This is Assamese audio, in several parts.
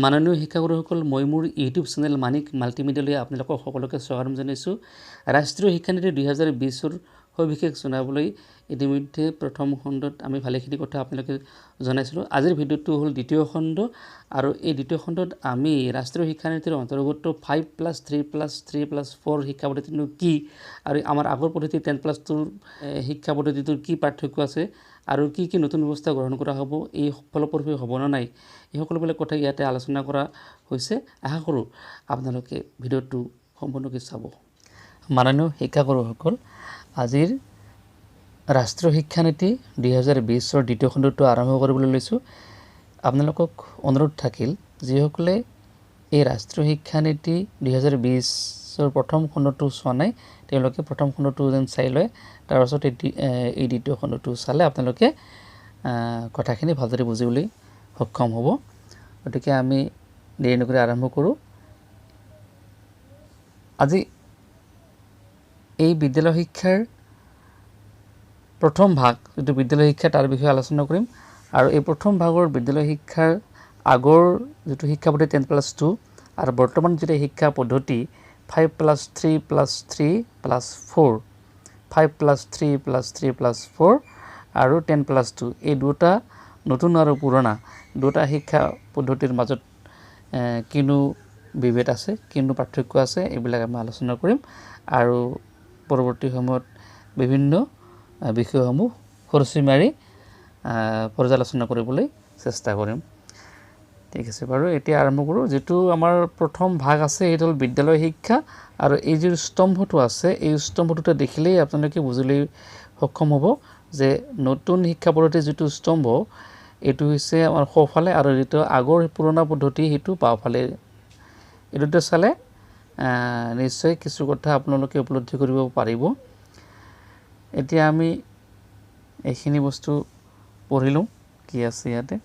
মাননীয় শিক্ষাগুৰুসকল মই মোৰ ইউটিউব চেনেল মানিক মাল্টিমিডিয়ালৈ আপোনালোকক সকলোকে স্বাগতম জনাইছোঁ। ৰাষ্ট্ৰীয় শিক্ষানীতি 2020ৰ সবিশেষ জনাবলৈ ইতিমধ্যে প্ৰথম খণ্ডত আমি ভালেখিনি কথা আপোনালোকে জনাইছিলোঁ। আজিৰ ভিডিঅ'টো হ'ল দ্বিতীয় খণ্ড আৰু এই দ্বিতীয় খণ্ডত আমি ৰাষ্ট্ৰীয় শিক্ষানীতিৰ অন্তৰ্গত 5+3+3+4 শিক্ষা পদ্ধতিটো কি আৰু আমাৰ আগৰ পদ্ধতি 10+2 শিক্ষা পদ্ধতিটোৰ কি পাৰ্থক্য আছে আৰু কি কি নতুন ব্যৱস্থা গ্ৰহণ কৰা হ'ব, এই ফলপ্ৰসূ হ'ব নে নাই, এই সকলোবিলাক কথা ইয়াতে আলোচনা কৰা হৈছে। আশা কৰোঁ আপোনালোকে ভিডিঅ'টো সম্পূৰ্ণকৈ চাব। মাননীয় শিক্ষাগুৰুসকল, আজিৰ ৰাষ্ট্ৰীয় শিক্ষানীতি 2020ৰ দ্বিতীয় খণ্ডটো আৰম্ভ কৰিবলৈ লৈছোঁ। আপোনালোকক অনুৰোধ থাকিল, যিসকলে এই ৰাষ্ট্ৰীয় শিক্ষানীতি 2020ৰ প্ৰথম খণ্ডটো চোৱা নাই তেওঁলোকে প্ৰথম খণ্ডটো যেন চাই লয়, তাৰপাছত এই দ্বিতীয় খণ্ডটো চালে আপোনালোকে কথাখিনি ভালদৰে বুজিবলৈ সক্ষম হ'ব। গতিকে আমি দেৰি নকৰি আৰম্ভ কৰোঁ। আজি এই বিদ্যালয় শিক্ষাৰ প্ৰথম ভাগ, যিটো বিদ্যালয় শিক্ষা তাৰ বিষয়ে আলোচনা কৰিম। আৰু এই প্ৰথম ভাগৰ বিদ্যালয় শিক্ষাৰ আগৰ যিটো শিক্ষা পদ্ধতি 10+2 আৰু বৰ্তমান যিটো শিক্ষা পদ্ধতি 5+3+3+4 5+3+3+4 আৰু 10+2, এই দুটা নতুন আৰু পুৰণা দুটা শিক্ষা পদ্ধতিৰ মাজত কিনো বিভেদ আছে, কিনো পাৰ্থক্য আছে, এইবিলাক আমি আলোচনা কৰিম আৰু পৰৱৰ্তী সময়ত বিভিন্ন বিষয়সমূহ খৰচি মাৰি পৰ্যালোচনা কৰিবলৈ চেষ্টা কৰিম। ঠিক আছে বাৰু, এতিয়া আৰম্ভ কৰোঁ। যিটো আমাৰ প্ৰথম ভাগ আছে সেইটো হ'ল বিদ্যালয় শিক্ষা, আৰু এই যি স্তম্ভটো আছে এই স্তম্ভটোতে দেখিলেই আপোনালোকে বুজিবলৈ সক্ষম হ'ব যে নতুন শিক্ষা পদ্ধতিৰ যিটো স্তম্ভ এইটো হৈছে আমাৰ সোঁফালে আৰু যিটো আগৰ পুৰণা পদ্ধতি সেইটো বাওঁফালে। এই দুটা চালে নিশ্চয় কিছু কথা আপোনালোকে উপলব্ধি কৰিব পাৰিব। এতিয়া আমি এইখিনি বস্তু পঢ়ি লওঁ কি আছে ইয়াতে।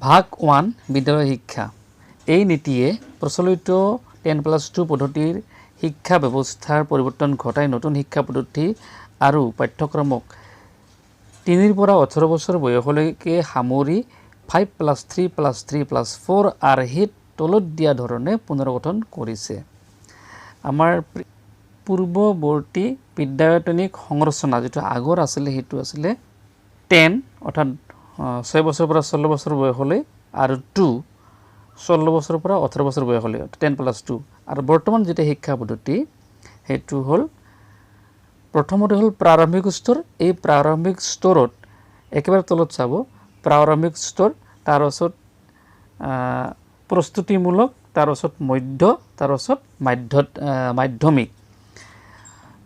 ভাগ 1, বিদ্যালয় শিক্ষা। এই নীতিয়ে প্ৰচলিত 10+2 পদ্ধতিৰ শিক্ষা ব্যৱস্থাৰ পৰিৱৰ্তন ঘটাই নতুন শিক্ষা পদ্ধতি আৰু পাঠ্যক্ৰমক 3 পৰা 18 বছৰ বয়সলৈকে সামৰি 5+3+3+4 আৰ্হিত তলত দিয়া ধৰণে পুনৰ্গঠন কৰিছে। আমাৰ পূৰ্বৱৰ্তী বিদ্যায়তনিক সংৰচনা যিটো আগৰ আছিলে সেইটো আছিলে 10, অৰ্থাৎ 6 বছৰৰ পৰা 14 বছৰ বয়সলৈ, আৰু 2 16 বছৰৰ পৰা 18 বছৰ বয়সলৈ 10+2। আৰু বৰ্তমান যিটো শিক্ষা পদ্ধতি সেইটো হ'ল প্ৰথমতে হ'ল প্ৰাৰম্ভিক স্তৰ। এই প্ৰাৰম্ভিক স্তৰত একেবাৰে তলত চাব, প্ৰাৰম্ভিক স্তৰ, তাৰপাছত প্ৰস্তুতিমূলক, তাৰপাছত মধ্য, তাৰপাছত মাধ্যমিক।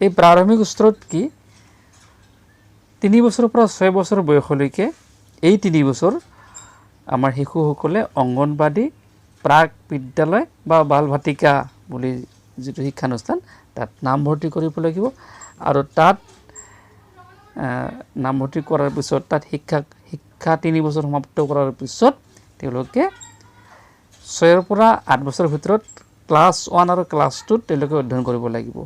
এই প্ৰাৰম্ভিক স্তৰত কি 3 বছৰৰ পৰা 6 বছৰ বয়সলৈকে, এই 3 বছৰ আমাৰ শিশুসকলে অংগনবাদী, প্ৰাক বিদ্যালয় বা বাল ভাটিকা বুলি যিটো শিক্ষানুষ্ঠান তাত নামভৰ্তি কৰিব লাগিব। আৰু তাত নামভৰ্তি কৰাৰ পিছত তাত শিক্ষা 3 বছৰ সমাপ্ত কৰাৰ পিছত তেওঁলোকে 6 পৰা 8 বছৰৰ ভিতৰত ক্লাছ 1 আৰু ক্লাছ 2 তেওঁলোকে অধ্যয়ন কৰিব লাগিব।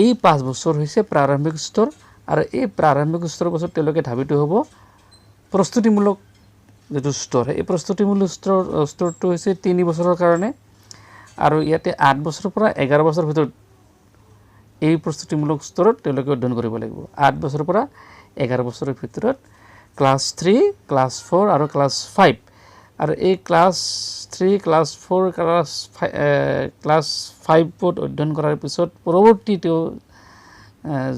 এই 5 বছৰ হৈছে প্ৰাৰম্ভিক স্তৰ, আৰু এই প্ৰাৰম্ভিক স্তৰৰ পাছত তেওঁলোকে ধাবিত হ'ব প্ৰস্তুতিমূলক যিটো স্তৰ। এই প্ৰস্তুতিমূলক স্তৰটো হৈছে 3 বছৰৰ কাৰণে, আৰু ইয়াতে 8 বছৰৰ পৰা 11 বছৰৰ ভিতৰত এই প্ৰস্তুতিমূলক স্তৰত তেওঁলোকে অধ্যয়ন কৰিব লাগিব। 8 বছৰৰ পৰা 11 বছৰৰ ভিতৰত ক্লাছ 3, ক্লাছ 4 আৰু ক্লাছ 5। আৰু এই ক্লাছ 3, ক্লাছ 4, ক্লাছ 5ত অধ্যয়ন কৰাৰ পিছত পৰৱৰ্তী তেওঁ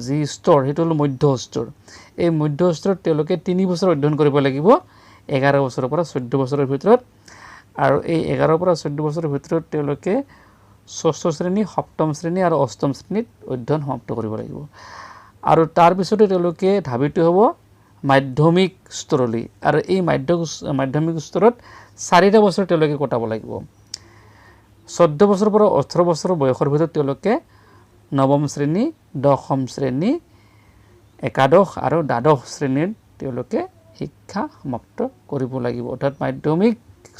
যি স্তৰ সেইটো হ'ল মধ্য স্তৰ। এই মধ্য স্তৰত তেওঁলোকে 3 বছৰ অধ্যয়ন কৰিব লাগিব 11 বছৰৰ পৰা 14 বছৰৰ ভিতৰত। আৰু এই 11 পৰা 14 বছৰৰ ভিতৰত তেওঁলোকে 6ষ্ঠ শ্ৰেণী, 7ম শ্ৰেণী আৰু 8ম শ্ৰেণীত অধ্যয়ন সমাপ্ত কৰিব লাগিব। আৰু তাৰপিছতে তেওঁলোকে ধাবিত হ'ব মাধ্যমিক স্তৰলৈ, আৰু এই মাধ্যমিক স্তৰত 4টা বছৰ তেওঁলোকে কটাব লাগিব। 14 বছৰৰ পৰা 18 বছৰ বয়সৰ ভিতৰত তেওঁলোকে 9ম শ্ৰেণী, 10ম শ্ৰেণী, একাদশ আৰু দ্বাদশ শ্ৰেণীত তেওঁলোকে শিক্ষা সমাপ্ত কৰিব লাগিব। অৰ্থাৎ মাধ্যমিক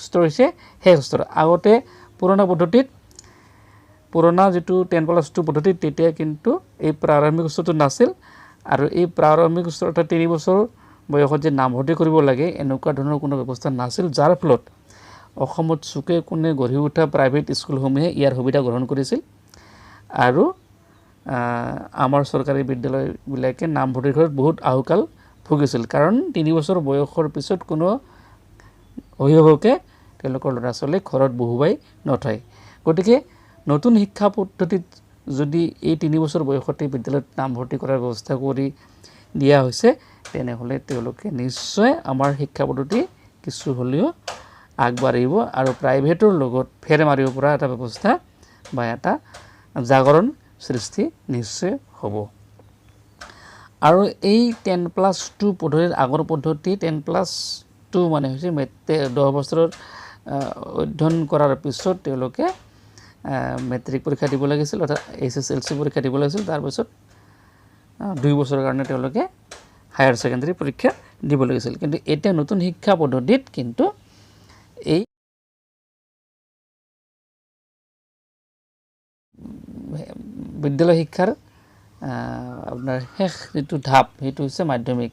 স্তৰ হৈছে শেষ স্তৰ। আগতে পুৰণা যিটো 10+2 পদ্ধতি তেতিয়া কিন্তু এই প্ৰাৰম্ভিক স্তৰটো নাছিল, আৰু এই প্ৰাৰম্ভিক স্তৰ অৰ্থাৎ 3 বছৰ বয়সত যে নামভৰ্তি কৰিব লাগে এনেকুৱা ধৰণৰ কোনো ব্যৱস্থা নাছিল, যাৰ ফলত অসমত চুকে কোণে গঢ়ি উঠা প্ৰাইভেট স্কুলসমূহে ইয়াৰ সুবিধা গ্ৰহণ কৰিছিল আৰু আমাৰ চৰকাৰী বিদ্যালয়বিলাকে নামভৰ্তিৰ ঘৰত বহুত আহুকাল ভুগিছিল, কাৰণ 3 বছৰ বয়সৰ পিছত কোনো অভিভাৱকে তেওঁলোকৰ ল'ৰা ছোৱালীক ঘৰত বহুৱাই নথয়। গতিকে নতুন শিক্ষা পদ্ধতিত যদি এই 3 বছৰ বয়সতে বিদ্যালয়ত নামভৰ্তি কৰাৰ ব্যৱস্থা কৰি দিয়া হৈছে, তেনেহ'লে তেওঁলোকে নিশ্চয় আমাৰ শিক্ষা পদ্ধতি কিছু হ'লেও আগবাঢ়িব আৰু প্ৰাইভেটৰ লগত ফেৰ মাৰিব পৰা এটা ব্যৱস্থা বা এটা জাগৰণ সৃষ্টি নিশ্চয় হ'ব। আৰু এই 10+2 পদ্ধতিৰ আগৰ পদ্ধতি 10+2 মানে হৈছে 10 বছৰৰ অধ্যয়ন কৰাৰ পিছত তেওঁলোকে মেট্ৰিক পৰীক্ষা দিব লাগিছিল, অৰ্থাৎ HSLC পৰীক্ষা দিব লাগিছিল, তাৰপিছত 2 বছৰৰ কাৰণে তেওঁলোকে হায়াৰ ছেকেণ্ডাৰী পৰীক্ষা দিব লাগিছিল। কিন্তু এতিয়া নতুন শিক্ষা পদ্ধতিত কিন্তু এই বিদ্যালয় শিক্ষাৰ আপোনাৰ শেষ যিটো ধাপ সেইটো হৈছে মাধ্যমিক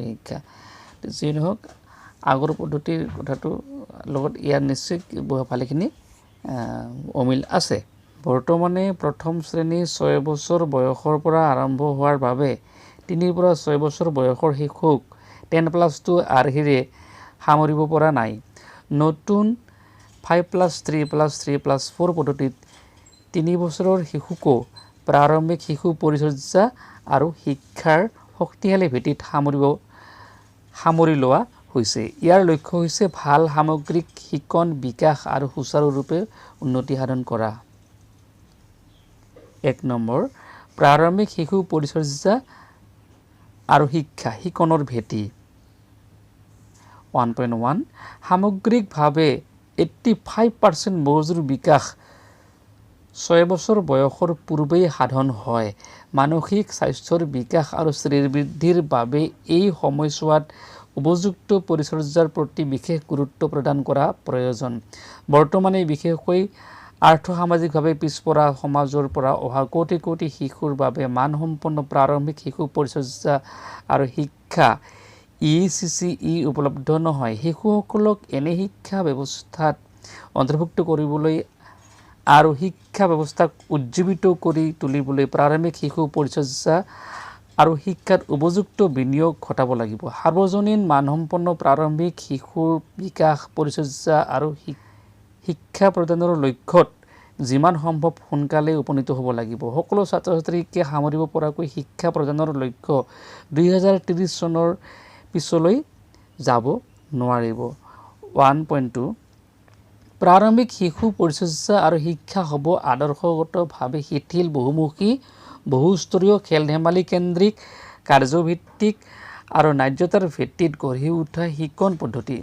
শিক্ষা। যি নহওক আগৰ পদ্ধতিৰ কথাটো লগত ইয়াৰ নিশ্চয় ভালেখিনি অমিল আছে। বৰ্তমানে প্ৰথম শ্ৰেণী 6 বছৰ বয়সৰ পৰা আৰম্ভ হোৱাৰ বাবে 3 পৰা 6 বছৰ বয়সৰ শিশুক 10+2 আৰ্হিৰে সামৰিব পৰা নাই। নতুন 5+3+3+4 পদ্ধতিত 3 বছৰৰ শিশুকো প্ৰাৰম্ভিক শিশু পৰিচৰ্যা আৰু শিক্ষাৰ শক্তিশালী ভেটিত সামৰি লোৱা হৈছে। ইয়াৰ লক্ষ্য হৈছে ভাল সামগ্ৰিক শিকন বিকাশ আৰু সুচাৰুৰূপে উন্নতি সাধন কৰা। 1 নম্বৰ প্ৰাৰম্ভিক শিশু পৰিচৰ্যা আৰু শিকনৰ ভেটি। 1.1 সামগ্ৰিকভাৱে 85% মগজুৰ বিকাশ 6 বছৰ বয়সৰ পূৰ্বেই সাধন হয়। মানসিক স্বাস্থ্যৰ বিকাশ আৰু শ্ৰীবৃদ্ধিৰ বাবে এই সময়ছোৱাত উপযুক্ত পৰিচৰ্যাৰ প্ৰতি বিশেষ গুৰুত্ব প্ৰদান কৰা প্ৰয়োজন। বৰ্তমানে বিশেষকৈ আৰ্থসামাজিকভাৱে পিছপৰা সমাজৰ পৰা অহা কোটি কোটি শিশুৰ বাবে মানসম্পন্ন প্ৰাৰম্ভিক শিশু পৰিচৰ্যা আৰু শিক্ষা ECCE উপলব্ধ নহয়। শিশুসকলক এনে শিক্ষা ব্যৱস্থাত অন্তৰ্ভুক্ত কৰিবলৈ আৰু শিক্ষা ব্যৱস্থাক উজ্জীৱিত কৰি তুলিবলৈ প্ৰাৰম্ভিক শিশু পৰিচৰ্যা আৰু শিক্ষাত উপযুক্ত বিনিয়োগ ঘটাব লাগিব। সাৰ্বজনীন মানসম্পন্ন প্ৰাৰম্ভিক শিশুৰ বিকাশ পৰিচৰ্যা আৰু শিক্ষা প্ৰদানৰ লক্ষ্যত যিমান সম্ভৱ সোনকালে উপনীত হ'ব লাগিব। সকলো ছাত্ৰ ছাত্ৰীকে সামৰিব পৰাকৈ শিক্ষা প্ৰদানৰ লক্ষ্য 2030 চনৰ পিছলৈ যাব নোৱাৰিব। 1.2 প্ৰাৰম্ভিক শিশু পৰিচৰ্যা আৰু শিক্ষা হ'ব আদৰ্শগতভাৱে শিথিল, বহুমুখী, বহুস্তৰীয়, খেল ধেমালি কেন্দ্ৰিক, কাৰ্যভিত্তিক আৰু ন্যায্যতাৰ ভিত্তিত গঢ়ি উঠা শিকন পদ্ধতি।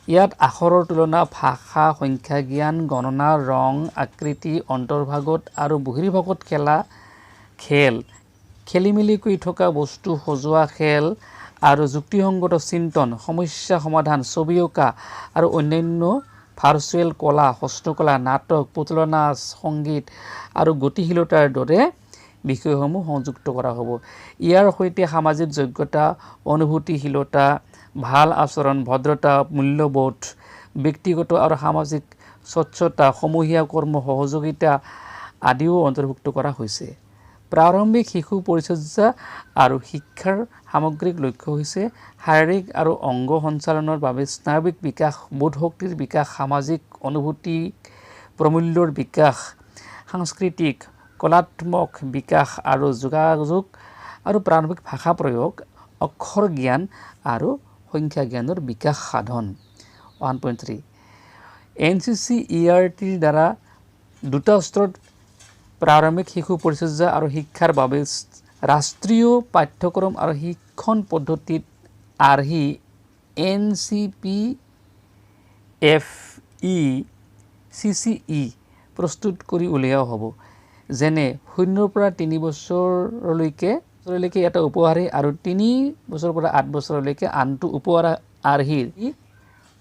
ইয়াত আখৰৰ তুলনা, ভাষা, সংখ্যা জ্ঞান, গণনা, ৰং, আকৃতি, অন্তৰ্ভাগত আৰু বহিৰ্ভাগত খেল, খেলিমেলিকৈ থকা বস্তু সজোৱা খেল আৰু যুক্তিসংগত চিন্তন, সমস্যা সমাধান, ছবি অঁকা আৰু অন্যান্য ভাৰ্চুৱেল কলা, হস্তকলা, নাটক, পুতলা নাচ, সংগীত আৰু গতিশীলতাৰ দৰে বিষয়সমূহ সংযুক্ত কৰা হ'ব। ইয়াৰ সৈতে সামাজিক যোগ্যতা, অনুভূতিশীলতা, ভাল আচৰণ, ভদ্ৰতা, মূল্যবোধ, ব্যক্তিগত আৰু সামাজিক স্বচ্ছতা, সমূহীয়া কৰ্ম, সহযোগিতা আদিও অন্তৰ্ভুক্ত কৰা হৈছে। প্ৰাৰম্ভিক শিশু পৰিচৰ্যা আৰু শিক্ষাৰ সামগ্ৰিক লক্ষ্য হৈছে শাৰীৰিক আৰু অংগ সঞ্চালনৰ বাবে স্নায়ৱিক বিকাশ, বোধশক্তিৰ বিকাশ, সামাজিক অনুভূতিক প্ৰমূল্যৰ বিকাশ, সাংস্কৃতিক কলাত্মক বিকাশ আৰু যোগাযোগ আৰু প্ৰাৰম্ভিক ভাষা প্ৰয়োগ, অক্ষৰ জ্ঞান আৰু সংখ্যা জ্ঞানৰ বিকাশ সাধন। 1.3 NCCERTৰ দ্বাৰা 2টা স্তৰত প্ৰাৰম্ভিক শিশু পৰিচৰ্যা আৰু শিক্ষাৰ বাবে ৰাষ্ট্ৰীয় পাঠ্যক্ৰম আৰু শিক্ষণ পদ্ধতিত আৰ্হি NCPFE-CCE প্ৰস্তুত কৰি উলিওৱা হ'ব। যেনে 0 পৰা 3 বছৰলৈকে এটা উপআৰ্হি আৰু 3 বছৰৰ পৰা 8 বছৰলৈকে আনটো উপআৰ্হিৰ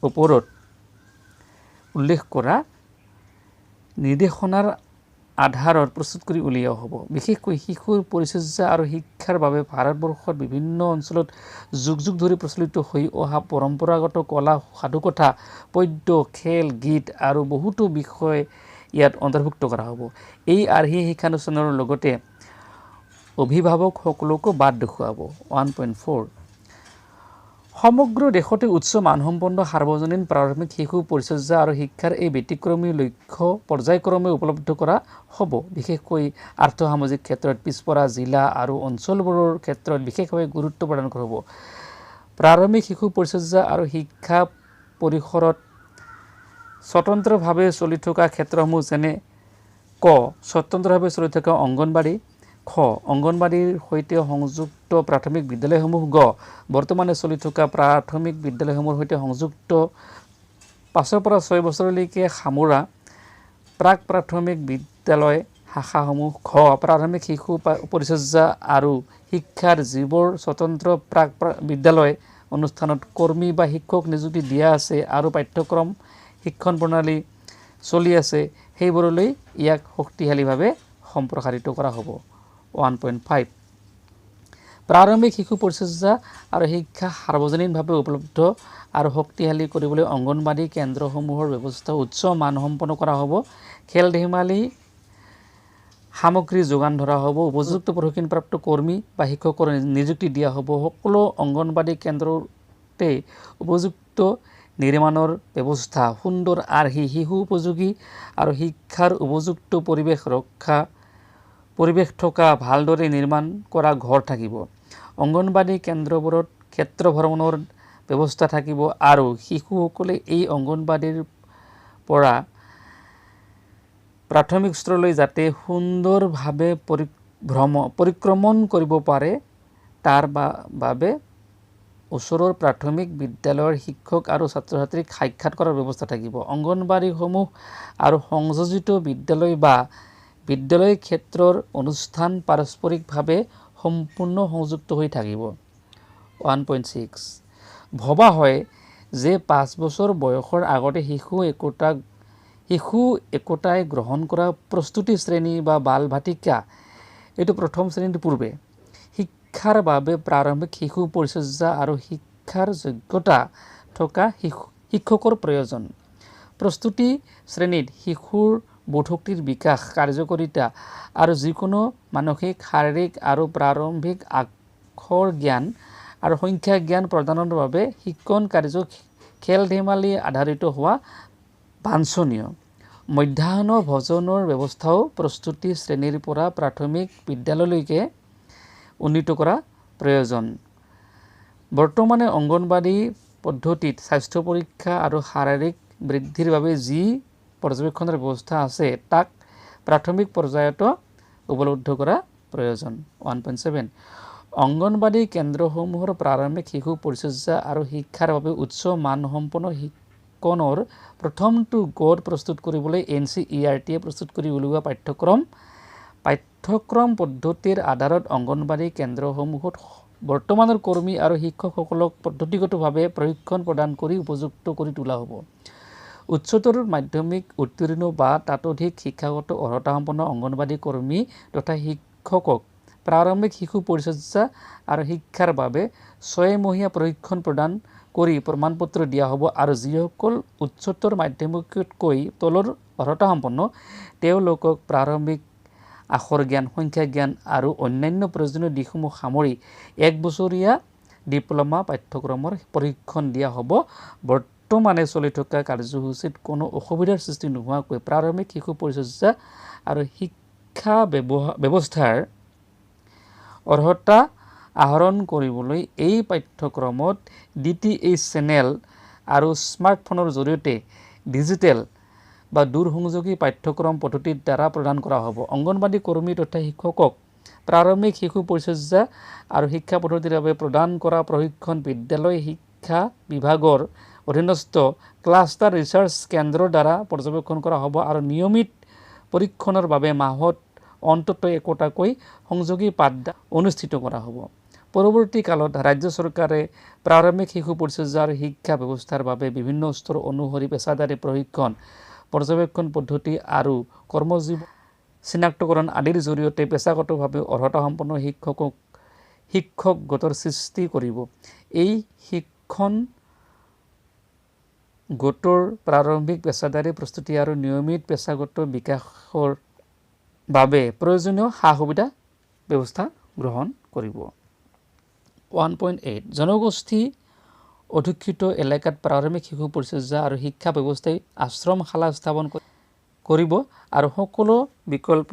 ওপৰত উল্লেখ কৰা নিৰ্দেশনাৰ আধাৰত প্ৰস্তুত কৰি উলিওৱা হ'ব। বিশেষকৈ শিশুৰ পৰিচৰ্যা আৰু শিক্ষাৰ বাবে ভাৰতবৰ্ষৰ বিভিন্ন অঞ্চলত যুগ যুগ ধৰি প্ৰচলিত হৈ অহা পৰম্পৰাগত কলা, সাধুকথা, পদ্য, খেল, গীত আৰু বহুতো বিষয় ইয়াত অন্তৰ্ভুক্ত কৰা হ'ব। এই আৰ্হি শিক্ষানুষ্ঠানৰ লগতে অভিভাৱকসকলকো বাট দেখুৱাব। 1.4 সমগ্ৰ দেশতে উচ্চ মানসম্পন্ন সাৰ্বজনীন প্ৰাৰম্ভিক শিশু পৰিচৰ্যা আৰু শিক্ষাৰ এই ব্যতিক্ৰমী লক্ষ্য পৰ্যায়ক্ৰমে উপলব্ধ কৰা হ'ব। বিশেষকৈ আৰ্থ-সামাজিক ক্ষেত্ৰত পিছপৰা জিলা আৰু অঞ্চলবোৰৰ ক্ষেত্ৰত বিশেষভাৱে গুৰুত্ব প্ৰদান কৰা হ'ব। প্ৰাৰম্ভিক শিশু পৰিচৰ্যা আৰু শিক্ষা পৰিসৰত স্বতন্ত্ৰভাৱে চলি থকা ক্ষেত্ৰসমূহ যেনে ক স্বতন্ত্ৰভাৱে চলি থকা অংগনবাড়ী, খ অংগনবাড়ীৰ সৈতে সংযুক্ত প্ৰাথমিক বিদ্যালয়সমূহ, গ বৰ্তমানে চলি থকা প্ৰাথমিক বিদ্যালয়সমূহৰ সৈতে সংযুক্ত 5 পৰা 6 বছৰলৈকে সামৰা প্ৰাক প্ৰাথমিক বিদ্যালয় শাখাসমূহ, খ প্ৰাৰম্ভিক শিশু পৰিচৰ্যা আৰু শিক্ষাৰ যিবোৰ স্বতন্ত্ৰ প্ৰাক বিদ্যালয় অনুষ্ঠানত কৰ্মী বা শিক্ষক নিযুক্তি দিয়া আছে আৰু পাঠ্যক্ৰম শিক্ষণ প্ৰণালী চলি আছে সেইবোৰলৈ ইয়াক শক্তিশালীভাৱে সম্প্ৰসাৰিত কৰা হ'ব। 1.5 প্ৰাৰম্ভিক শিশু পৰিচৰ্যা আৰু শিক্ষা সাৰ্বজনীনভাৱে উপলব্ধ আৰু শক্তিশালী কৰিবলৈ অংগনবাড়ী কেন্দ্ৰসমূহৰ ব্যৱস্থা উচ্চ মানসম্পন্ন কৰা হ'ব। খেল ধেমালি সামগ্ৰী যোগান ধৰা হ'ব। উপযুক্ত প্ৰশিক্ষণপ্ৰাপ্ত কৰ্মী বা শিক্ষকৰ নিযুক্তি দিয়া হ'ব। সকলো অংগনবাড়ী কেন্দ্ৰতে উপযুক্ত নিৰ্মাণৰ ব্যৱস্থা, সুন্দৰ আৰ্হি, শিশু উপযোগী আৰু শিক্ষাৰ উপযুক্ত পৰিৱেশ থকা ভালদৰে নিৰ্মাণ কৰা ঘৰ থাকিব। অংগনবাড়ী কেন্দ্ৰবোৰত ক্ষেত্ৰ ভ্ৰমণৰ ব্যৱস্থা থাকিব আৰু শিশুসকলে এই অংগনবাড়ীৰ পৰা প্ৰাথমিক স্তৰলৈ যাতে সুন্দৰভাৱে পৰিক্ৰমণ কৰিব পাৰে তাৰ বাবে ওচৰৰ প্ৰাথমিক বিদ্যালয়ৰ শিক্ষক আৰু ছাত্ৰ-ছাত্ৰীক সাক্ষাৎ কৰাৰ ব্যৱস্থা থাকিব। অংগনবাড়ীসমূহ আৰু সংযোজিত বিদ্যালয় বা বিদ্যালয় ক্ষেত্ৰৰ অনুষ্ঠান পাৰস্পৰিকভাৱে সম্পূৰ্ণ সংযুক্ত হৈ থাকিব। 1.6 ভবা হয় যে 5 বছৰ বয়সৰ আগতে শিশু একোটাই গ্ৰহণ কৰা প্ৰস্তুতি শ্ৰেণী বা বাল ভাটিকা, এইটো প্ৰথম শ্ৰেণীৰ পূৰ্বে শিক্ষাৰ বাবে প্ৰাৰম্ভিক শিশু পৰিচৰ্যা আৰু শিক্ষাৰ যোগ্যতা থকা শিক্ষকৰ প্ৰয়োজন। প্ৰস্তুতি শ্ৰেণীত শিশুৰ বোধশক্তিৰ বিকাশ, কাৰ্যকৰীতা আৰু যিকোনো মানসিক, শাৰীৰিক আৰু প্ৰাৰম্ভিক আখৰ জ্ঞান আৰু সংখ্যা জ্ঞান প্ৰদানৰ বাবে শিক্ষণ কাৰ্য খেল ধেমালি আধাৰিত হোৱা বাঞ্ছনীয়। মধ্যাহ্ন ভোজনৰ ব্যৱস্থাও প্ৰস্তুতি শ্ৰেণীৰ পৰা প্ৰাথমিক বিদ্যালয়লৈকে উন্নীত কৰা প্ৰয়োজন। বৰ্তমানে অংগনবাড়ী পদ্ধতিত স্বাস্থ্য পৰীক্ষা আৰু শাৰীৰিক বৃদ্ধিৰ বাবে যি পৰ্যবেক্ষণৰ ব্যৱস্থা আছে তাক প্ৰাথমিক পৰ্যায়তো উপলব্ধ কৰা প্ৰয়োজন। 1.7 অংগনবাড়ী কেন্দ্ৰসমূহৰ প্ৰাৰম্ভিক শিশু পৰিচৰ্যা আৰু শিক্ষাৰ বাবে উচ্চ মানসম্পন্ন শিক্ষণৰ প্ৰথমটো গঢ় প্ৰস্তুত কৰিবলৈ NCERT প্ৰস্তুত কৰি উলিওৱা পাঠ্যক্ৰম পদ্ধতিৰ আধাৰত অংগনবাড়ী কেন্দ্ৰসমূহত বৰ্তমানৰ কৰ্মী আৰু শিক্ষকসকলক পদ্ধতিগতভাৱে প্ৰশিক্ষণ প্ৰদান কৰি উপযুক্ত কৰি তোলা হ'ব। উচ্চতৰ মাধ্যমিক উত্তীৰ্ণ বা ততোধিক শিক্ষাগত অৰ্হতাসম্পন্ন অংগনবাড়ী কৰ্মী তথা শিক্ষকক প্ৰাৰম্ভিক শিশু পৰিচৰ্যা আৰু শিক্ষাৰ বাবে 6 মহীয়া প্ৰশিক্ষণ প্ৰদান কৰি প্ৰমাণপত্ৰ দিয়া হ'ব আৰু যিসকল উচ্চতৰ মাধ্যমিকতকৈ তলৰ অৰ্হতাসম্পন্ন তেওঁলোকক প্ৰাৰম্ভিক আখৰ জ্ঞান, সংখ্যা জ্ঞান আৰু অন্যান্য প্ৰয়োজনীয় দিশসমূহ সামৰি 1 বছৰীয়া ডিপ্ল'মা পাঠ্যক্ৰমৰ প্ৰশিক্ষণ দিয়া হ'ব। বৰ্তমানে চলি থকা কাৰ্যসূচীত কোনো অসুবিধাৰ সৃষ্টি নোহোৱাকৈ প্ৰাৰম্ভিক শিশু পৰিচৰ্যা আৰু শিক্ষা ব্যৱস্থাৰ অৰ্হতা আহৰণ কৰিবলৈ এই পাঠ্যক্ৰমত DTH চেনেল আৰু স্মাৰ্টফোনৰ জৰিয়তে ডিজিটেল বা দূৰসংযোগী পাঠ্যক্ৰম পদ্ধতিৰ দ্বাৰা প্ৰদান কৰা হ'ব। অংগনবাড়ী কৰ্মী তথা শিক্ষকক প্ৰাৰম্ভিক শিশু পৰিচৰ্যা আৰু শিক্ষা পদ্ধতিৰ বাবে প্ৰদান কৰা প্ৰশিক্ষণ বিদ্যালয় শিক্ষা বিভাগৰ অধীনস্থ ক্লাষ্টাৰ ৰিচাৰ্চ কেন্দ্ৰৰ দ্বাৰা পৰ্যবেক্ষণ কৰা হ'ব আৰু নিয়মিত পৰীক্ষণৰ বাবে মাহত অন্ততঃ একোটাকৈ সংযোগী পাঠদান অনুষ্ঠিত কৰা হ'ব। পৰৱৰ্তী কালত ৰাজ্য চৰকাৰে প্ৰাৰম্ভিক শিশু পৰিচৰ্যা আৰু শিক্ষা ব্যৱস্থাৰ বাবে বিভিন্ন স্তৰ অনুসৰি পেছাদাৰী প্ৰশিক্ষণ, পৰ্যবেক্ষণ পদ্ধতি আৰু কৰ্মজীৱন চিনাক্তকৰণ আদিৰ জৰিয়তে পেছাগতভাৱে অৰ্হতা সম্পন্ন শিক্ষক গোটৰ সৃষ্টি কৰিব। এই শিক্ষণ গোটৰ প্ৰাৰম্ভিক পেছাদাৰী প্ৰস্তুতি আৰু নিয়মিত পেছাগত বিকাশৰ বাবে প্ৰয়োজনীয় সা-সুবিধা ব্যৱস্থা গ্ৰহণ কৰিব। 1.8 জনগোষ্ঠী অধ্যুষিত এলেকাত প্ৰাৰম্ভিক শিশু পৰিচৰ্যা আৰু শিক্ষা ব্যৱস্থাই আশ্ৰমশালা স্থাপন কৰিব আৰু সকলো বিকল্প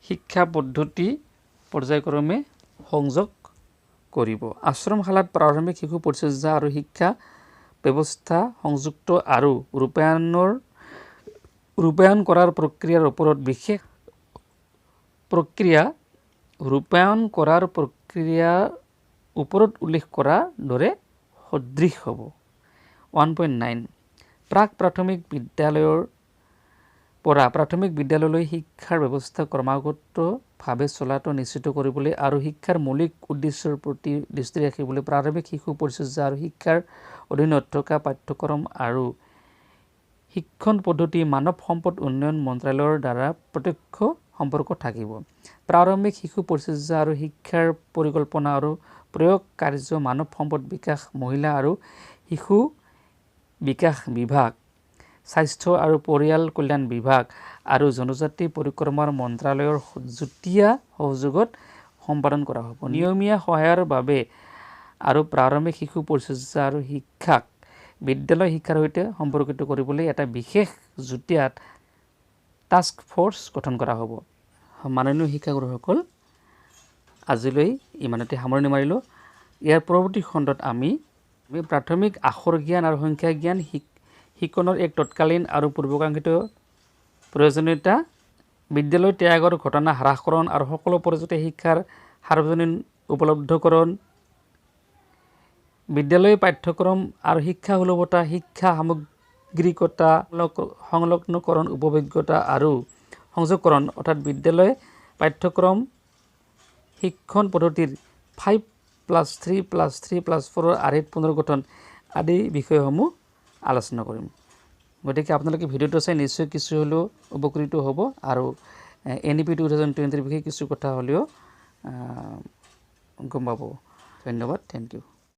শিক্ষা পদ্ধতি পৰ্যায়ক্ৰমে সংযোগ কৰিব। আশ্ৰমশালাত প্ৰাৰম্ভিক শিশু পৰিচৰ্যা আৰু শিক্ষা ব্যৱস্থা সংযুক্ত আৰু ৰূপায়ণ কৰাৰ প্ৰক্ৰিয়াৰ ওপৰত বিশেষ উল্লেখ কৰাৰ দৰে সদৃশ হ'ব। 1.9 প্ৰাক-প্ৰাথমিক বিদ্যালয়ৰ পৰা প্ৰাথমিক বিদ্যালয়লৈ শিক্ষাৰ ব্যৱস্থা ক্ৰমাগতভাৱে চলাটো নিশ্চিত কৰিবলৈ আৰু শিক্ষাৰ মৌলিক উদ্দেশ্যৰ প্ৰতি দৃষ্টি ৰাখিবলৈ প্ৰাৰম্ভিক শিশু পৰিচৰ্যা আৰু শিক্ষাৰ অধীনত থকা পাঠ্যক্ৰম আৰু শিক্ষণ পদ্ধতি মানৱ সম্পদ উন্নয়ন মন্ত্ৰালয়ৰ দ্বাৰা প্ৰত্যক্ষ সম্পৰ্ক থাকিব। প্ৰাৰম্ভিক শিশু পৰিচৰ্যা আৰু শিক্ষাৰ পৰিকল্পনা আৰু প্ৰয়োগ কাৰ্য মানৱ সম্পদ বিকাশ, মহিলা আৰু শিশু বিকাশ বিভাগ, স্বাস্থ্য আৰু পৰিয়াল কল্যাণ বিভাগ আৰু জনজাতি পৰিক্ৰমা মন্ত্ৰালয়ৰ যুটীয়া সহযোগত সম্পাদন কৰা হ'ব। নিয়মীয়া সহায়ৰ বাবে আৰু প্ৰাৰম্ভিক শিশু পৰিচৰ্যা আৰু শিক্ষাক বিদ্যালয় শিক্ষাৰ সৈতে সম্পৰ্কিত কৰিবলৈ এটা বিশেষ যুটীয়া টাস্ক ফ'ৰ্চ গঠন কৰা হ'ব। মাননীয় শিক্ষাগুৰুসকল, আজিলৈ ইমানতে সামৰণি মাৰিলোঁ। ইয়াৰ পৰৱৰ্তী খণ্ডত আমি প্ৰাথমিক আখৰ জ্ঞান আৰু সংখ্যা জ্ঞান শিকনৰ এক তৎকালীন আৰু পূৰ্বকাংক্ষিত প্ৰয়োজনীয়তা, বিদ্যালয় ত্যাগৰ ঘটনা হ্ৰাসকৰণ আৰু সকলো পৰ্যায়তে শিক্ষাৰ সাৰ্বজনীন উপলব্ধকৰণ, বিদ্যালয় পাঠ্যক্ৰম আৰু শিক্ষা সুলভতা, শিক্ষা সামগ্ৰিকতা, সংলগ্নকৰণ, উপযোগ্যতা আৰু সংযোগকৰণ অৰ্থাৎ বিদ্যালয় পাঠ্যক্ৰম শিক্ষণ পদ্ধতিৰ 5+3+3+4 আৰ্হিত পুনৰ্গঠন আদি বিষয়সমূহ আলোচনা কৰিম। গতিকে আপোনালোকে ভিডিঅ'টো চাই নিশ্চয় কিছু হ'লেও উপকৃত হ'ব আৰু NEP 2020 বিষয়ে কিছু কথা হ'লেও গম পাব। ধন্যবাদ, থেংক ইউ।